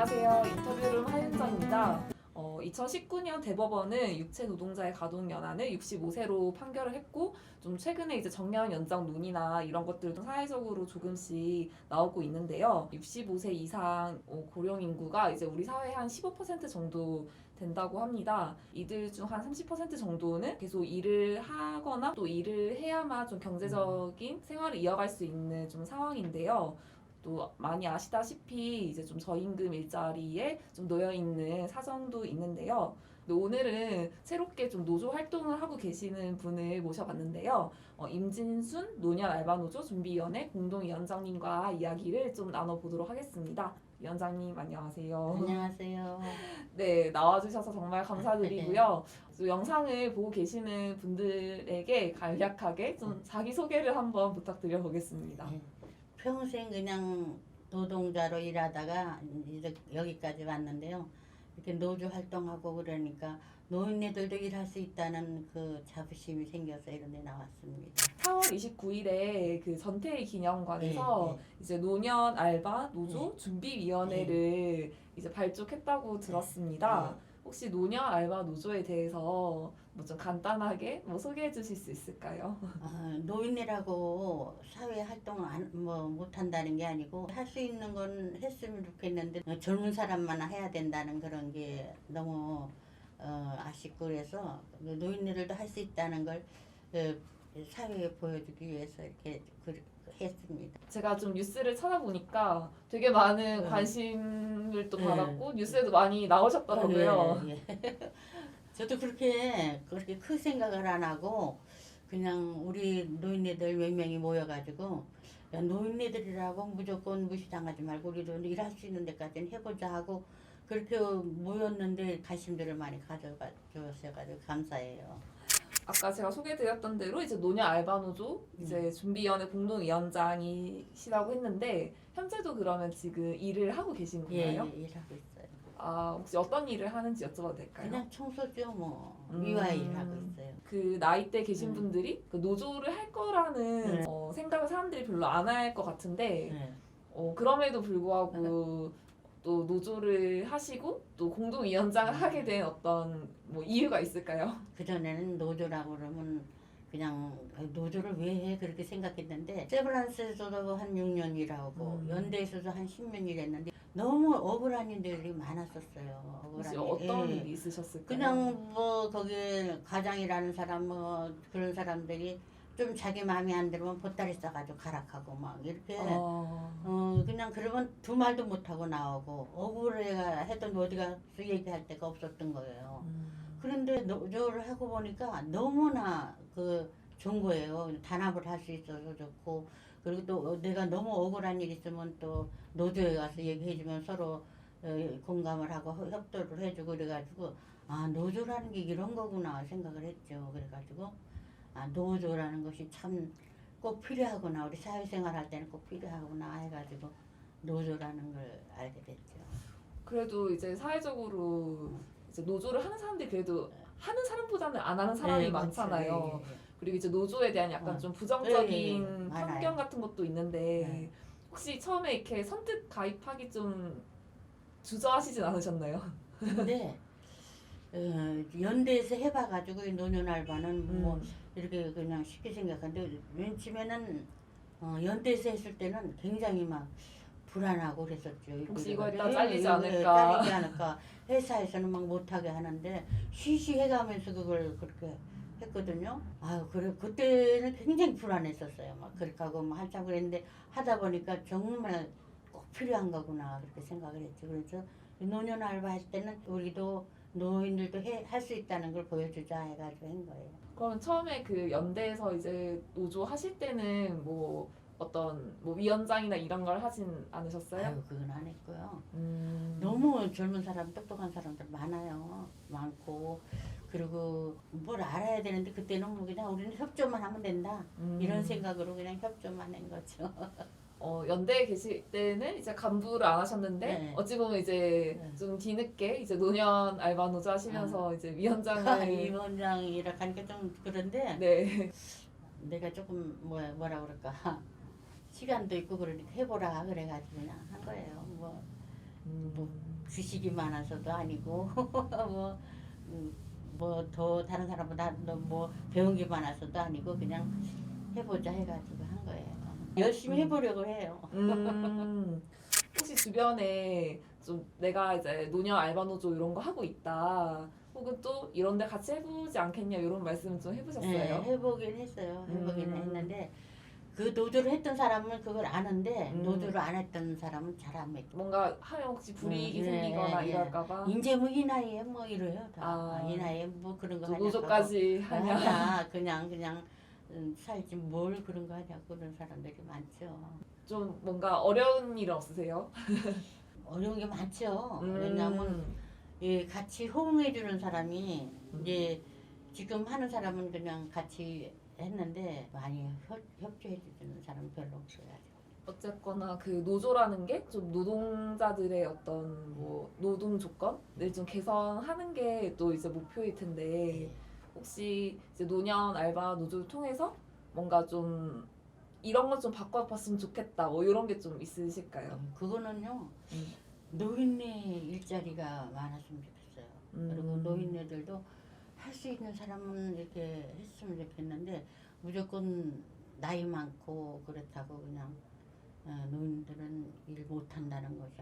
안녕하세요. 인터뷰룸 하윤정입니다. 2019년 대법원은 육체 노동자의 가동 연한을 65세로 판결을 했고, 좀 최근에 이제 정년 연장 논의나 이런 것들도 사회적으로 조금씩 나오고 있는데요. 65세 이상 고령 인구가 이제 우리 사회의 한 15% 정도 된다고 합니다. 이들 중 한 30% 정도는 계속 일을 하거나 또 일을 해야만 좀 경제적인 생활을 이어갈 수 있는 좀 상황인데요. 또 많이 아시다시피 이제 좀 저임금 일자리에 좀 놓여 있는 사정도 있는데요. 근데 오늘은 새롭게 좀 노조 활동을 하고 계시는 분을 모셔봤는데요. 임진순 노년 알바노조 준비위원회 공동위원장님과 이야기를 좀 나눠보도록 하겠습니다. 위원장님 안녕하세요. 안녕하세요. 네, 나와주셔서 정말 감사드리고요. 또 영상을 보고 계시는 분들에게 간략하게 좀 자기소개를 한번 부탁드려 보겠습니다. 네. 평생 그냥 노동자로 일하다가 이제 여기까지 왔는데요. 이렇게 노조 활동하고 그러니까 노인네들도 일할 수 있다는 그 자부심이 생겨서 이런 데 나왔습니다. 4월 29일에 그 전태일 기념관에서 네. 이제 노년 알바 노조 준비위원회를 이제 발족했다고 들었습니다. 혹시 노년 알바 노조에 대해서 뭐 좀 간단하게 뭐 소개해 주실 수 있을까요? 노인네라고 사회 활동을 못한다는 게 아니고 할 수 있는 건 했으면 좋겠는데 젊은 사람만 해야 된다는 그런 게 너무 아쉽고 그래서 노인네들도 할 수 있다는 걸 사회에 보여주기 위해서 이렇게 했습니다. 제가 좀 뉴스를 찾아보니까 되게 많은 관심을 또 받았고 뉴스에도 많이 나오셨더라고요. 예. 저도 그렇게 큰 생각을 안 하고 그냥 우리 노인네들 몇 명이 모여가지고 야, 노인네들이라고 무조건 무시당하지 말고 우리도 일할 수 있는 데까지는 해보자 하고 그렇게 모였는데 관심들을 많이 가져주셔가지고 감사해요. 아까 제가 소개드렸던 대로 이제 노년 알바노조 이제 준비위원회 공동위원장이시라고 했는데 현재도 그러면 지금 일을 하고 계신 건가요? 예, 일하고 있어요. 혹시 어떤 일을 하는지 여쭤봐도 될까요? 그냥 청소죠 뭐. 미화 일하고 있어요. 그 나이대 계신 분들이 그 노조를 할 거라는 생각을 사람들이 별로 안 할 것 같은데 그럼에도 불구하고 또 노조를 하시고 또 공동위원장을 하게 된 어떤 뭐 이유가 있을까요? 그전에는 노조라고 그러면 그냥 노조를 왜 해 그렇게 생각했는데 세브란스에서도 한 6년 일하고 연대에서도 한 10년 일했는데 너무 억울한 일들이 많았었어요. 혹시 억울한 일. 어떤 예. 일이 있으셨을까요? 그냥 뭐 거기 과장이라는 사람 뭐 그런 사람들이 좀 자기 마음에 안 들면 보따리 싸가지고 가락하고 막 이렇게 그냥 그러면 두 말도 못하고 나오고 억울해가 해도 어디 가서 얘기할 데가 없었던 거예요. 그런데 노조를 하고 보니까 너무나 좋은 거예요. 단합을 할 수 있어서 좋고 그리고 또 내가 너무 억울한 일 있으면 또 노조에 가서 얘기해주면 서로 공감을 하고 협조를 해주고 그래가지고 노조라는 게 이런 거구나 생각을 했죠. 그래가지고 노조라는 것이 참 꼭 필요하구나 우리 사회생활 할 때는 꼭 필요하구나 해가지고 노조라는 걸 알게 됐죠. 그래도 이제 사회적으로 이제 노조를 하는 사람들이 그래도 하는 사람보다는 안 하는 사람이 많잖아요. 그렇죠. 그리고 이제 노조에 대한 약간 좀 부정적인 많아요. 편견 같은 것도 있는데 혹시 처음에 이렇게 선뜻 가입하기 좀 주저하시진 않으셨나요? 근데 연대에서 해봐가지고 이 노년 알바는 뭐 이렇게 그냥 쉽게 생각하는데 맨 처음에는 연대에서 했을 때는 굉장히 막 불안하고 그랬었죠. 혹시 이거 했다 그래가지고 잘리지 않을까? 잘리지 않을까. 회사에서는 막 못하게 하는데 쉬쉬해가면서 그걸 그렇게 했거든요. 그래 그때는 굉장히 불안했었어요. 막 그렇게 하고 막 한참 그랬는데 하다 보니까 정말 꼭 필요한 거구나 그렇게 생각을 했죠. 그래서 노년 알바 할 때는 우리도 노인들도 할 수 있다는 걸 보여주자 해가지고 한 거예요. 그러면 처음에 그 연대에서 이제 노조 하실 때는 뭐 어떤 뭐 위원장이나 이런 걸 하진 않으셨어요? 그건 안 했고요. 너무 젊은 사람, 똑똑한 사람들 많아요. 많고 그리고 뭘 알아야 되는데 그때는 뭐 그냥 우리는 협조만 하면 된다 이런 생각으로 그냥 협조만 한 거죠. 연대에 계실 때는 이제 간부를 안 하셨는데 어찌 보면 이제 좀 뒤늦게 이제 노년 알바 노조 하시면서 이제 위원장을 위원장이라 하니까 좀 그런데 내가 조금 뭐라 그럴까 시간도 있고 그러니까 해보라 그래가지고 그냥 한 거예요. 뭐 지식이 많아서도 아니고 뭐 더 다른 사람보다 뭐 배운 게 많아서도 아니고 그냥 해보자 해가지고 한 거예요. 열심히 해보려고 해요. 혹시 주변에 좀 내가 이제 노년 알바 노조 이런 거 하고 있다, 혹은 또 이런 데 같이 해보지 않겠냐 이런 말씀 좀 해보셨어요? 네, 해보긴 했어요. 해보긴 했는데 그 노조를 했던 사람은 그걸 아는데 노조를 안 했던 사람은 잘 안 믿고. 뭔가 하면 혹시 불이익이 네, 생기거나 네. 이럴까봐. 이제 뭐 이 나이에 뭐 이래요 다. 아. 이 나이에 뭐 그런 거 또 하냐고. 노조까지 하냐. 하냐. 그냥 살지 뭘 그런 거 하냐고 그런 사람들이 많죠. 좀 뭔가 어려운 일 없으세요? 어려운 게 많죠. 왜냐하면 같이 호응해 주는 사람이 이제 지금 하는 사람은 그냥 같이 했는데 많이 협조해 주는 사람 별로 없어요. 어쨌거나 그 노조라는 게 좀 노동자들의 어떤 뭐 노동 조건을 좀 개선하는 게 또 이제 목표일 텐데, 혹시 이제 노년 알바 노조를 통해서 뭔가 좀 이런 것 좀 바꿔봤으면 좋겠다 뭐 이런 게 좀 있으실까요? 그거는요. 노인네 일자리가 많았으면 좋겠어요. 그리고 노인네들도 할 수 있는 사람은 이렇게 했으면 좋겠는데 무조건 나이 많고 그렇다고 그냥 노인들은 일 못한다는 것이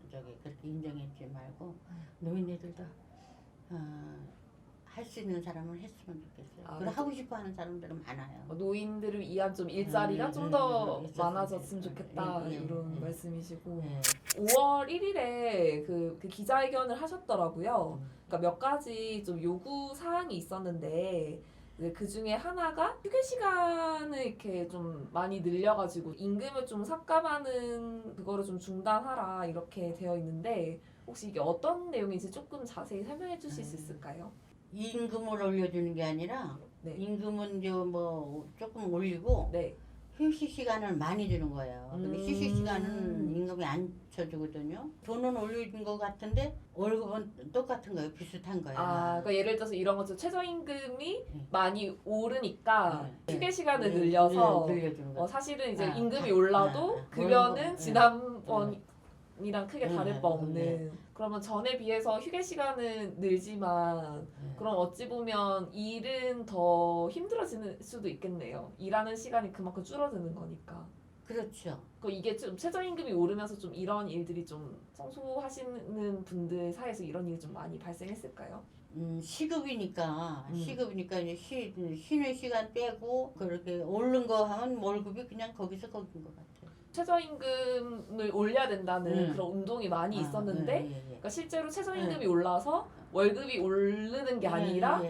저기 그렇게 인정했지 말고 노인네들도 할 수 있는 사람은 했으면 좋겠어요. 아, 그걸 하고 싶어하는 사람들은 많아요. 노인들을 위한 좀 일자리가 좀 더 많아졌으면 좋겠다 예, 이런 예. 말씀이시고, 네. 5월 1일에 그 기자회견을 하셨더라고요. 그러니까 몇 가지 좀 요구 사항이 있었는데 그 중에 하나가 휴게 시간을 이렇게 좀 많이 늘려가지고 임금을 좀 삭감하는 그거를 좀 중단하라 이렇게 되어 있는데, 혹시 이게 어떤 내용인지 조금 자세히 설명해 주실 수 있을까요? 임금을 올려주는 게 아니라 네. 임금은 뭐 조금 올리고 네. 휴식 시간을 많이 주는 거예요. 근데 휴식 시간은 임금이 안 쳐주거든요. 돈은 올려준 것 같은데 월급은 똑같은 거예요. 비슷한 거예요. 그러니까 예를 들어서 이런 거죠. 최저임금이 네. 많이 오르니까 네. 휴게 시간을 네, 늘려서 늘려주는 거예요. 사실은 이제 아, 임금이 아, 올라도 아, 급여는 월급, 지난번이랑 크게 다를 바 없는. 네. 그러면 전에 비해서 휴게 시간은 늘지만 그럼 어찌 보면 일은 더 힘들어지는 수도 있겠네요. 일하는 시간이 그만큼 줄어드는 거니까. 그렇죠. 이게 좀 최저임금이 오르면서 좀 이런 일들이 좀 성소하시는 분들 사이에서 이런 일이 좀 많이 발생했을까요? 시급이니까 이제 쉬는 시간 빼고 그렇게 오른 거 하면 월급이 그냥 거기서 거긴 것 같아요. 최저임금을 올려야 된다는 그런 운동이 많이 있었는데, 그러니까 실제로 최저임금이 올라서 월급이 오르는 게 아니라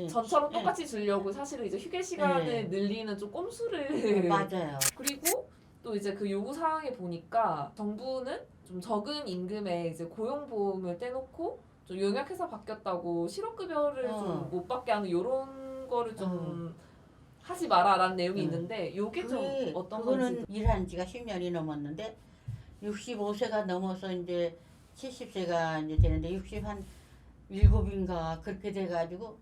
전처럼 똑같이 주려고 사실은 이제 휴게 시간을 늘리는 좀 꼼수를 맞아요. 그리고 또 이제 그 요구 사항에 보니까 정부는 좀 적은 임금에 이제 고용보험을 떼놓고 좀 용역회사 바뀌었다고 실업급여를 좀 못 받게 하는 이런 거를 좀 하지 마라라는 내용이 있는데, 요게 좀 어떤 그거는 건지. 일한 지가 10년이 넘었는데 65세가 넘어서 이제 70세가 이제 되는데 60한 7인가 그렇게 돼가지고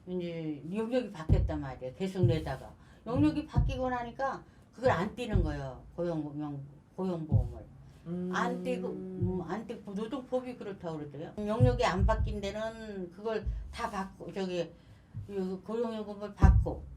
이제 용역이 바뀌었단 말이에요. 계속 내다가 용역이 바뀌고 나니까 그걸 안 떼는 거예요. 고용보험을. 안 떼고 안 떼고 노동법이 그렇다고 그러더래요. 용역이 안 바뀐 데는 그걸 다 받고 저기 고용요금을 받고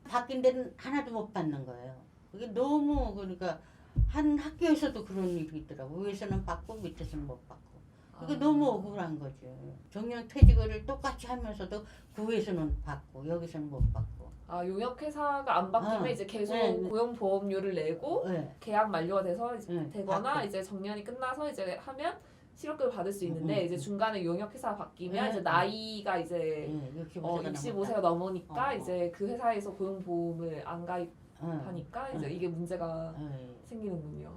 바뀐 데는 하나도 못 받는 거예요. 그게 너무 그러니까 한 학교에서도 그런 일이 있더라고. 위에서는 받고 밑에서는 못 받고. 그게 너무 억울한 거죠. 정년퇴직을 똑같이 하면서도 그 위에서는 받고 여기서는 못 받고. 용역회사가 안 바뀌면 이제 계속 고용보험료를 내고 계약 만료가 돼서 되거나 받고. 이제 정년이 끝나서 이제 하면 실업급여 받을 수 있는데, 이제 중간에 용역회사 바뀌면 이제 네. 나이가 이제 65세가 넘으니까 넘었다. 이제 그 회사에서 고용보험을 안 가입하니까 이제 이게 문제가 생기는군요.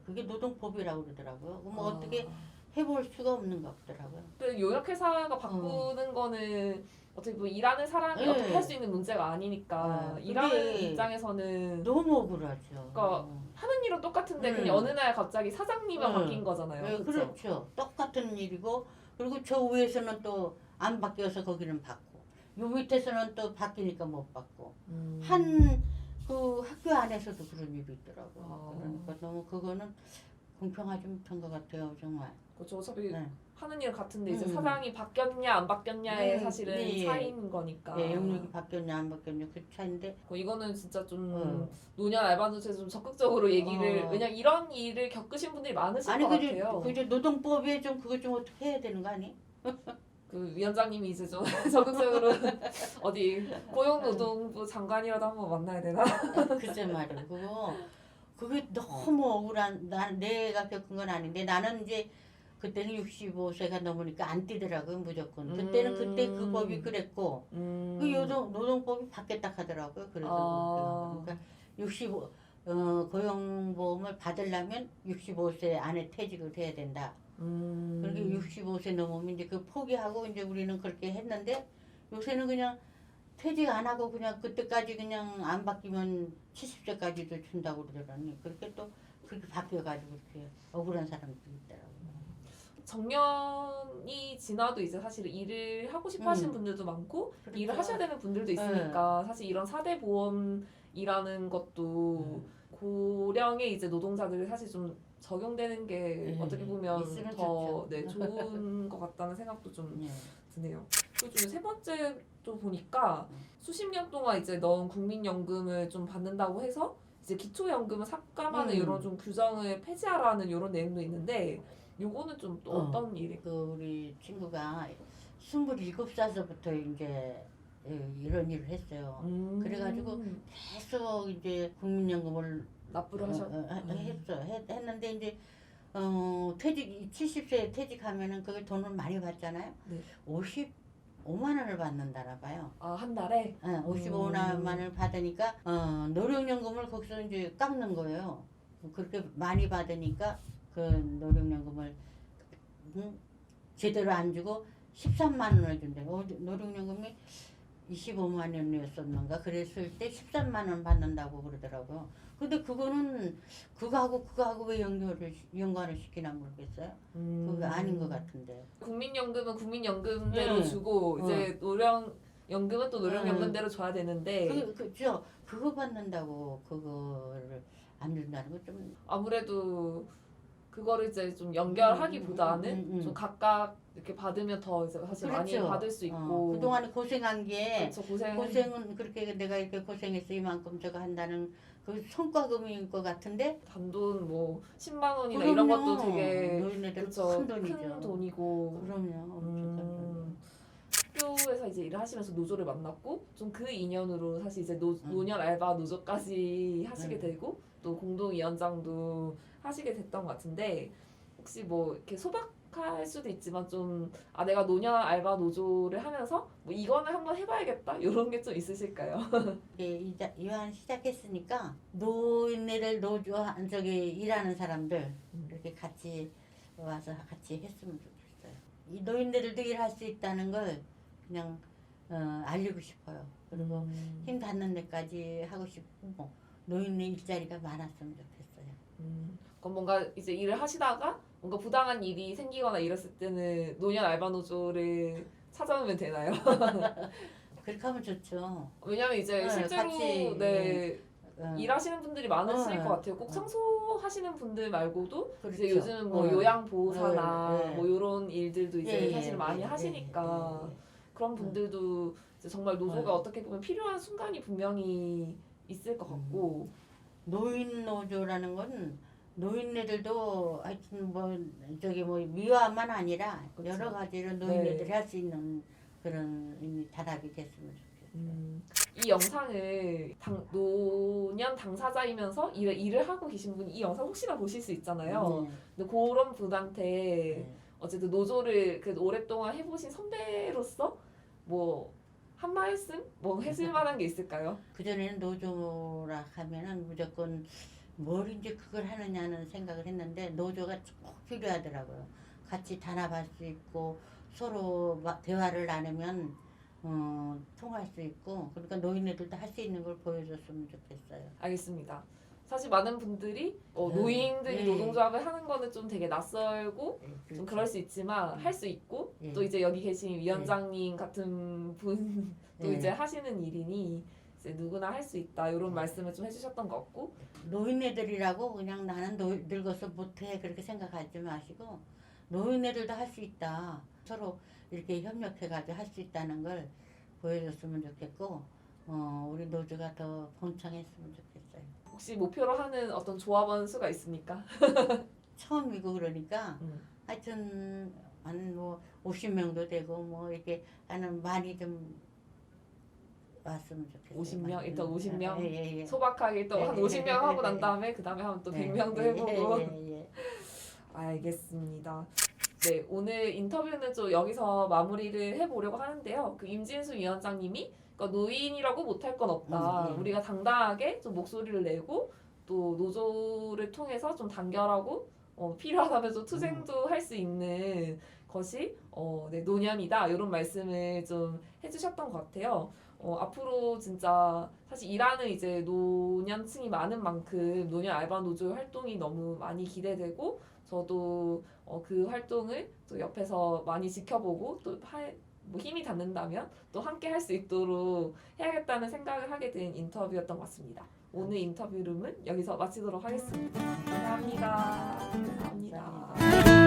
그게 노동법이라고 그러더라고요. 그럼 어떻게 해볼 수가 없는 것 같더라고요. 근데 용역회사가 바꾸는 거는 어떻게 보면 일하는 사람이 어떻게 할 수 있는 문제가 아니니까 일하는 입장에서는 너무 억울하죠. 그러니까 하는 일은 똑같은데 그냥 어느 날 갑자기 사장님만 바뀐 거잖아요. 그렇죠? 그렇죠. 똑같은 일이고 그리고 저 위에서는 또 안 바뀌어서 거기는 받고 요 밑에서는 또 바뀌니까 못 받고 한 그 학교 안에서도 그런 일이 있더라고요. 그러니까 너무 그거는 공평하지 못한 것 같아요, 정말. 그렇죠. 어차피 네. 하는 일 같은데 이제 음. 사장이 바뀌었냐 안 바뀌었냐의 사실은 네. 차이인 거니까. 예, 영역이 바뀌었냐 안 바뀌었냐 그 차인데. 이거는 진짜 좀 어. 노년 알바노조에서 좀 적극적으로 얘기를 어. 왜냐면 이런 일을 겪으신 분들이 많으실 아니 것 그저 같아요. 그저 노동법에 좀 그거 좀 어떻게 해야 되는 거 아니? 그 위원장님이 이제 좀 적극적으로 어디 고용노동부 장관이라도 한번 만나야 되나? 글쎄 말이야 그거 그게 너무 억울한 난 내가 겪은 건 아닌데 나는 이제 그때는 65세가 넘으니까 안 뛰더라고요 무조건. 그때는 그때 그 법이 그랬고 그 노동법이 바뀌었다 하더라고요. 그래서 그러니까 65 고용보험을 받으려면 65세 안에 퇴직을 해야 된다. 그렇게 65세 넘으면 이제 그 포기하고 이제 우리는 그렇게 했는데 요새는 그냥 퇴직 안 하고 그냥 그때까지 그냥 안 바뀌면 70세까지도 준다고 그러더라니. 그렇게 또 그렇게 바뀌어가지고 이렇게 억울한 사람들이 있더라고. 정년이 지나도 이제 사실 일을 하고 싶어 하시는 분들도 많고 그렇죠. 일을 하셔야 되는 분들도 있으니까 사실 이런 4대 보험이라는 것도 고령의 이제 노동자들이 사실 좀 적용되는 게 어떻게 보면 있으면 더 좋죠. 좋은 것 같다는 생각도 좀 네. 드네요. 그리고 좀 세 번째 또 보니까 수십 년 동안 이제 넣은 국민연금을 좀 받는다고 해서 이제 기초연금을 삭감하는 이런 좀 규정을 폐지하라는 이런 내용도 있는데 요거는 좀 또 어떤 일이? 그 우리 친구가 27살서부터 이제 이런 일을 했어요. 그래가지고 계속 이제 국민연금을 납부를 했는데 이제 퇴직 70세에 퇴직하면은 그게 돈을 많이 받잖아요. 네. 55만 원을 받는다나 봐요. 아, 한 달에? 55만 원을 받으니까 노령연금을 거기서 이제 깎는 거예요. 그렇게 많이 받으니까 그 노령연금을 제대로 안 주고 13만 원을 준대요. 노령연금이 25만 원이었었는가 그랬을 때 13만 원 받는다고 그러더라고요. 근데 그거는 그거하고 왜 연관을 시키나 모르겠어요. 그거 아닌 것 같은데. 국민연금은 국민연금대로 주고 이제 노령연금은 또 노령연금대로 줘야 되는데 그죠. 그거 받는다고 그거를 안 준다는 거 좀 아무래도 그거를 이제 좀 연결하기보다는 좀 각각 이렇게 받으면 더 이제 사실 많이 받을 수 있고 그동안에 고생한 게 그렇죠, 고생은 그렇게 내가 이렇게 고생해서 이만큼 저거 한다는 그 성과금인 것 같은데 단돈 뭐 10만 원이나 이런 것도 되게 노인네들 그렇죠, 큰 돈이죠. 큰 돈이고 그럼요. 학교에서 이제 일을 하시면서 노조를 만났고 좀 그 인연으로 사실 이제 노년 알바 노조까지 하시게 되고 또 공동위원장도 하시게 됐던 것 같은데 혹시 뭐 이렇게 소박할 수도 있지만 좀 내가 노년 알바 노조를 하면서 뭐 이거는 한번 해봐야겠다 이런 게 좀 있으실까요? 이완 시작했으니까 노인네들 노조 저기 일하는 사람들 이렇게 같이 와서 같이 했으면 좋겠어요. 이 노인네들도 일할 수 있다는 걸 그냥 알리고 싶어요. 그리고 힘 닿는 데까지 하고 싶고 노인네 일자리가 많았으면 좋겠어요. 그럼 뭔가 이제 일을 하시다가 뭔가 부당한 일이 생기거나 이랬을 때는 노년 알바 노조를 찾아오면 되나요? 그렇게 하면 좋죠. 왜냐면 이제 실제로 같이, 일하시는 분들이 많으실 것 같아요. 꼭 청소하시는 분들 말고도 그렇죠. 이제 요즘은 뭐 요양보호사나 뭐 이런 일들도 이제 예, 사실 예, 많이 예, 하시니까 그런 분들도 이제 정말 노조가 어떻게 보면 필요한 순간이 분명히 있을 것 같고 노인 노조라는 건 노인네들도 하여튼 뭐 저기 뭐 미화만 아니라 그렇죠. 여러 가지로 노인네들이 할 수 있는 그런 단합이 됐으면 좋겠어요. 이 영상을 노년 당사자이면서 일을 하고 계신 분이 이 영상 혹시나 보실 수 있잖아요. 근데 그런 분한테 어쨌든 노조를 그래도 오랫동안 해보신 선배로서 뭐 한 말씀 뭐 해줄 만한 게 있을까요? 그전에는 노조라 하면은 무조건 뭘 이제 그걸 하느냐는 생각을 했는데 노조가 꼭 필요하더라고요. 같이 단합할 수 있고 서로 대화를 나누면 통할 수 있고 그러니까 노인네들도 할 수 있는 걸 보여줬으면 좋겠어요. 알겠습니다. 사실 많은 분들이 노인들이 노동조합을 하는 거는 좀 되게 낯설고 그렇죠. 좀 그럴 수 있지만 할 수 있고 또 이제 여기 계신 위원장님 같은 분도 이제 하시는 일이니 이제 누구나 할 수 있다 이런 말씀을 좀 해주셨던 것 같고 노인네들이라고 그냥 나는 늙어서 못해 그렇게 생각하지 마시고 노인네들도 할 수 있다. 서로 이렇게 협력해가지고 할 수 있다는 걸 보여줬으면 좋겠고 우리 노조가 더 번창했으면 좋겠어요. 혹시 목표로 하는 어떤 조합원 수가 있습니까? 처음이고 그러니까 하여튼 한 뭐 50명도 되고 뭐 이렇게 하는 많이 좀 왔으면 좋겠어요. 50명? 일단 50명? 예. 소박하게 일단 한 50명 하고 난 다음에 그 다음에 하면 또 100명도 해보고 예. 알겠습니다. 네, 오늘 인터뷰는 좀 여기서 마무리를 해보려고 하는데요. 그 임진수 위원장님이 그러니까 노인이라고 못할 건 없다. 예. 우리가 당당하게 좀 목소리를 내고 또 노조를 통해서 좀 단결하고 필요하다면 좀 투쟁도 할 수 있는 것이 네, 노년이다. 이런 말씀을 좀 해주셨던 것 같아요. 앞으로 진짜 사실 일하는 이제 노년층이 많은 만큼 노년 알바 노조 활동이 너무 많이 기대되고 저도 그 활동을 또 옆에서 많이 지켜보고 또 뭐 힘이 닿는다면 또 함께 할 수 있도록 해야겠다는 생각을 하게 된 인터뷰였던 것 같습니다. 오늘 인터뷰룸은 여기서 마치도록 하겠습니다. 감사합니다. 감사합니다.